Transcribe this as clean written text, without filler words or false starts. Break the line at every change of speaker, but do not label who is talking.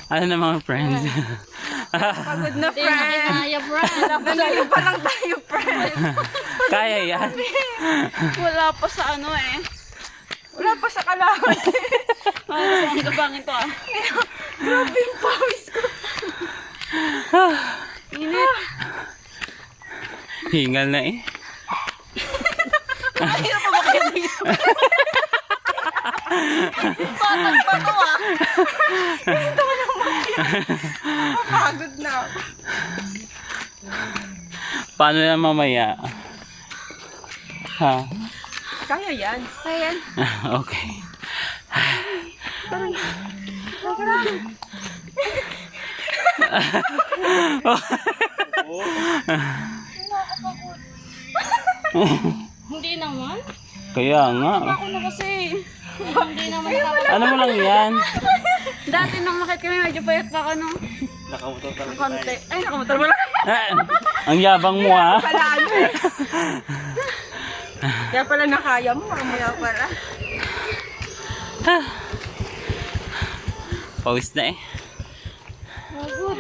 Ano na mga friends?
Pagod na, friend.
Kaya, friend.
Nalayo pa lang tayo, friend.
Kaya yan.
Wala pa sa ano eh.
Wala pa sa kalahon.
Ang gabangin to ah.
Grabe yung pawis ko.
Init.
Hingal na eh.
Ayaw pa ba kayo dito? Patag pa to ah.
Pagod na ako.
Paano na mamaya? Ha?
Kaya yan.
Ayan.
Okay.
Hindi naman.
Kaya nga.
Ako na kasi. Hindi naman nakakalaban.
Ano mo lang yan?
Dati nang makit kami, medyo payat pa ka no?
Nakamotor ka
Ang konti. Ay, nakamotor mo lang.
Ang yabang mo ha.
Pala ano eh. Kaya pala nakaya mo. Mamaya pala.
Pawis na eh.
Pagod.